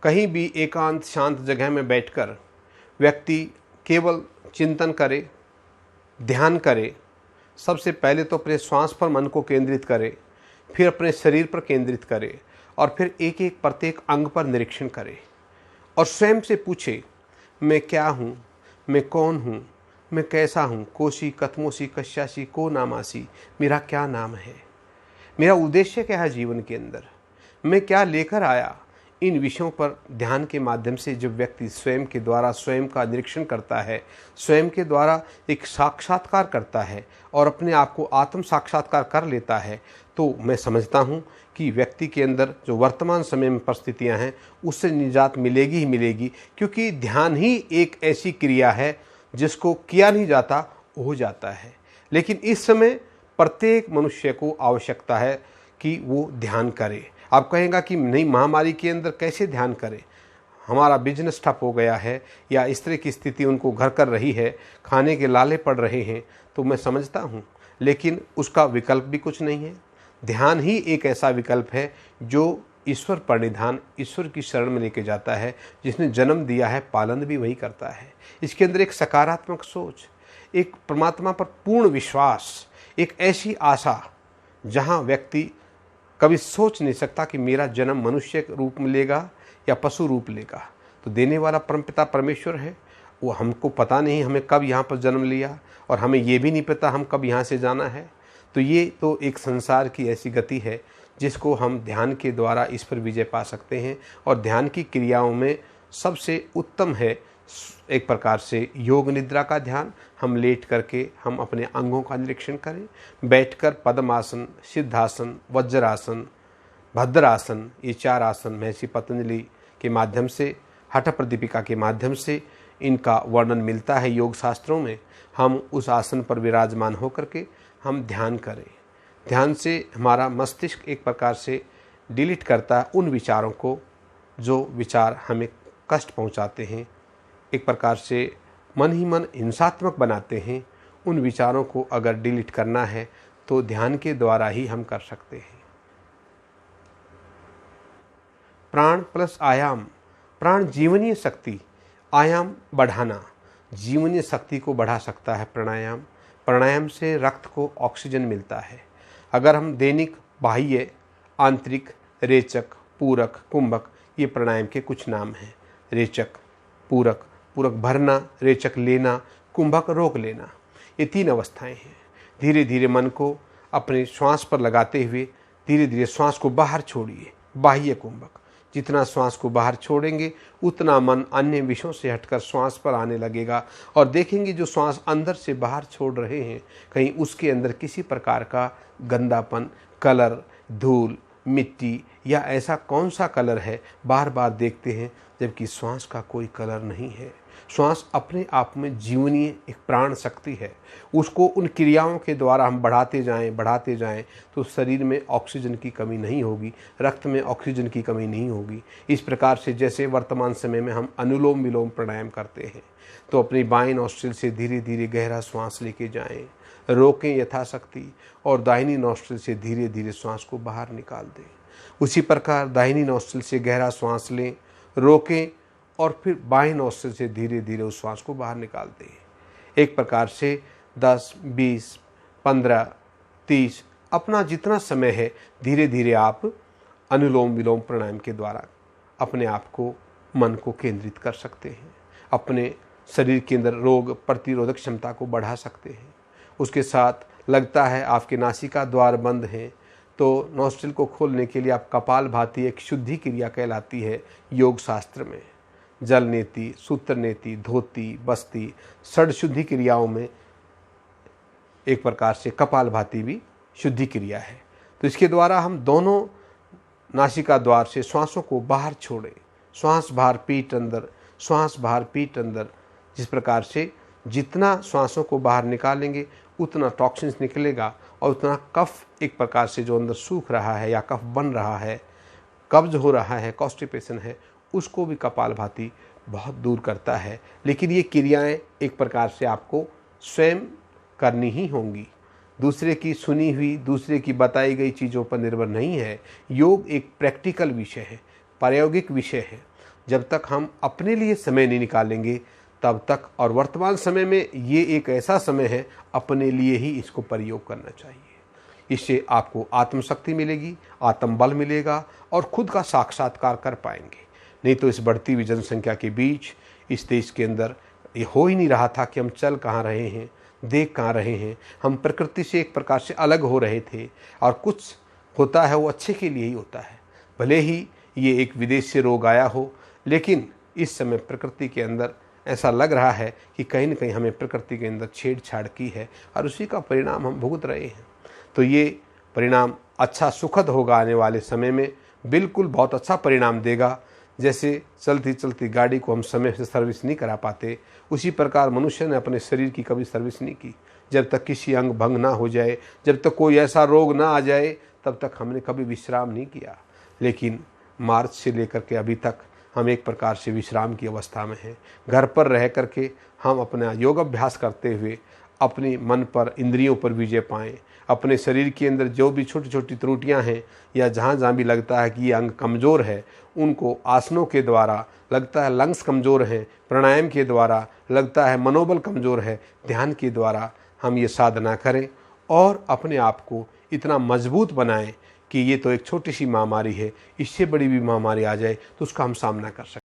कहीं भी एकांत शांत जगह में बैठकर व्यक्ति केवल चिंतन करे, ध्यान करे। सबसे पहले तो अपने श्वास पर मन को केंद्रित करे, फिर अपने शरीर पर केंद्रित करे और फिर एक एक प्रत्येक अंग पर निरीक्षण करे और स्वयं से पूछे, मैं क्या हूँ, मैं कौन हूँ, मैं कैसा हूँ। कोशी कथमोसी कश्यासी को नामासी, मेरा क्या नाम है, मेरा उद्देश्य क्या है जीवन के अंदर, मैं क्या लेकर आया। इन विषयों पर ध्यान के माध्यम से जब व्यक्ति स्वयं के द्वारा स्वयं का निरीक्षण करता है, स्वयं के द्वारा एक साक्षात्कार करता है और अपने आप को आत्म साक्षात्कार कर लेता है, तो मैं समझता हूँ कि व्यक्ति के अंदर जो वर्तमान समय में परिस्थितियाँ हैं उससे निजात मिलेगी ही मिलेगी। क्योंकि ध्यान ही एक ऐसी क्रिया है जिसको किया नहीं जाता, हो जाता है। लेकिन इस समय प्रत्येक मनुष्य को आवश्यकता है कि वो ध्यान करे। आप कहेंगे कि नहीं, महामारी के अंदर कैसे ध्यान करें, हमारा बिजनेस ठप हो गया है या इस तरह की स्थिति उनको घर कर रही है, खाने के लाले पड़ रहे हैं। तो मैं समझता हूँ, लेकिन उसका विकल्प भी कुछ नहीं है। ध्यान ही एक ऐसा विकल्प है जो ईश्वर परिनिधान, ईश्वर की शरण में लेके जाता है। जिसने जन्म दिया है पालन भी वही करता है। इसके अंदर एक सकारात्मक सोच, एक परमात्मा पर पूर्ण विश्वास, एक ऐसी आशा जहाँ व्यक्ति कभी सोच नहीं सकता कि मेरा जन्म मनुष्य रूप में लेगा या पशु रूप लेगा। तो देने वाला परमपिता परमेश्वर है। वो हमको पता नहीं हमें कब यहाँ पर जन्म लिया और हमें ये भी नहीं पता हम कब यहाँ से जाना है। तो ये तो एक संसार की ऐसी गति है जिसको हम ध्यान के द्वारा इस पर विजय पा सकते हैं। और ध्यान की क्रियाओं में सबसे उत्तम है एक प्रकार से योग निद्रा का ध्यान। हम लेट करके हम अपने अंगों का निरीक्षण करें, बैठकर पद्मासन, सिद्धासन, वज्रासन, भद्रासन, ये 4 आसन महर्षि पतंजलि के माध्यम से, हठ प्रदीपिका के माध्यम से इनका वर्णन मिलता है योग शास्त्रों में। हम उस आसन पर विराजमान होकर के हम ध्यान करें। ध्यान से हमारा मस्तिष्क एक प्रकार से डिलीट करता है उन विचारों को जो विचार हमें कष्ट पहुंचाते हैं, एक प्रकार से मन ही मन हिंसात्मक बनाते हैं। उन विचारों को अगर डिलीट करना है तो ध्यान के द्वारा ही हम कर सकते हैं। प्राण प्लस आयाम, प्राण जीवनीय शक्ति, आयाम बढ़ाना, जीवनीय शक्ति को बढ़ा सकता है प्राणायाम। प्राणायाम से रक्त को ऑक्सीजन मिलता है। अगर हम दैनिक बाह्य, आंतरिक, रेचक, पूरक, कुंभक, ये प्राणायाम के कुछ नाम हैं। रेचक, पूरक, पूरक भरना, रेचक लेना, कुंभक रोक लेना, ये 3 अवस्थाएं हैं। धीरे धीरे मन को अपने श्वास पर लगाते हुए धीरे धीरे श्वास को बाहर छोड़िए, बाह्य कुंभक। जितना श्वास को बाहर छोड़ेंगे उतना मन अन्य विषयों से हटकर श्वास पर आने लगेगा और देखेंगे जो श्वास अंदर से बाहर छोड़ रहे हैं कहीं उसके अंदर किसी प्रकार का गंदापन, कलर, धूल, मिट्टी या ऐसा कौन सा कलर है, बार बार देखते हैं, जबकि श्वास का कोई कलर नहीं है। श्वास अपने आप में जीवनीय एक प्राण शक्ति है। उसको उन क्रियाओं के द्वारा हम बढ़ाते जाएं तो शरीर में ऑक्सीजन की कमी नहीं होगी, रक्त में ऑक्सीजन की कमी नहीं होगी। इस प्रकार से जैसे वर्तमान समय में हम अनुलोम विलोम प्राणायाम करते हैं, तो अपनी बाईं नॉस्ट्रिल से धीरे धीरे गहरा श्वास लेके जाएं, रोकें यथाशक्ति और दाहिनी नॉस्ट्रिल से धीरे धीरे श्वास को बाहर निकाल दें। उसी प्रकार दाहिनी नॉस्ट्रिल से गहरा श्वास लें, रोकें और फिर बाएं नॉस्ट्रिल से धीरे धीरे उस श्वास को बाहर निकाल दें। एक प्रकार से 10, 20, 15, 30 अपना जितना समय है धीरे धीरे आप अनुलोम विलोम प्राणायाम के द्वारा अपने आप को, मन को केंद्रित कर सकते हैं। अपने शरीर के अंदर रोग प्रतिरोधक क्षमता को बढ़ा सकते हैं। उसके साथ लगता है आपके नासिका द्वार बंद हैं तो नॉस्ट्रिल को खोलने के लिए आप कपाल भाती एक शुद्धि क्रिया कहलाती है योग शास्त्र में। जल नेति, सूत्र नेति, धोती, बस्ती, षड शुद्धि क्रियाओं में एक प्रकार से कपाल भाती भी शुद्धि क्रिया है। तो इसके द्वारा हम दोनों नासिका द्वार से श्वासों को बाहर छोड़ें। श्वास बाहर पीठ अंदर, श्वास बाहर पीठ अंदर। जिस प्रकार से जितना श्वासों को बाहर निकालेंगे उतना टॉक्सिन्स निकलेगा और उतना कफ एक प्रकार से जो अंदर सूख रहा है या कफ बन रहा है, कब्ज हो रहा है, कॉन्स्टिपेशन है, उसको भी कपालभाति बहुत दूर करता है। लेकिन ये क्रियाएं एक प्रकार से आपको स्वयं करनी ही होंगी। दूसरे की सुनी हुई, दूसरे की बताई गई चीज़ों पर निर्भर नहीं है। योग एक प्रैक्टिकल विषय है, प्रायोगिक विषय है। जब तक हम अपने लिए समय नहीं निकालेंगे तब तक, और वर्तमान समय में ये एक ऐसा समय है, अपने लिए ही इसको प्रयोग करना चाहिए। इससे आपको आत्मशक्ति मिलेगी, आत्मबल मिलेगा और खुद का साक्षात्कार कर पाएंगे। नहीं तो इस बढ़ती हुई जनसंख्या के बीच इस देश के अंदर ये हो ही नहीं रहा था कि हम चल कहाँ रहे हैं, देख कहाँ रहे हैं। हम प्रकृति से एक प्रकार से अलग हो रहे थे, और कुछ होता है वो अच्छे के लिए ही होता है। भले ही ये एक विदेश से रोग आया हो, लेकिन इस समय प्रकृति के अंदर ऐसा लग रहा है कि कहीं न कहीं हमें प्रकृति के अंदर छेड़छाड़ की है, और उसी का परिणाम हम भुगत रहे हैं। तो ये परिणाम अच्छा सुखद होगा, आने वाले समय में बिल्कुल बहुत अच्छा परिणाम देगा। जैसे चलती चलती गाड़ी को हम समय से सर्विस नहीं करा पाते, उसी प्रकार मनुष्य ने अपने शरीर की कभी सर्विस नहीं की। जब तक किसी अंग भंग ना हो जाए, जब तक कोई ऐसा रोग ना आ जाए, तब तक हमने कभी विश्राम नहीं किया। लेकिन मार्च से लेकर के अभी तक हम एक प्रकार से विश्राम की अवस्था में हैं। घर पर रह करके हम अपना योग अभ्यास करते हुए अपने मन पर, इंद्रियों पर विजय पाएँ। अपने शरीर के अंदर जो भी छोटी छोटी त्रुटियां हैं, या जहाँ जहाँ भी लगता है कि ये अंग कमज़ोर है, उनको आसनों के द्वारा, लगता है लंग्स कमज़ोर हैं, प्राणायाम के द्वारा लगता है मनोबल कमज़ोर है, ध्यान के द्वारा हम ये साधना करें और अपने आप को इतना मजबूत बनाएं कि ये तो एक छोटी सी महामारी है, इससे बड़ी भी महामारी आ जाए तो उसका हम सामना कर सकें।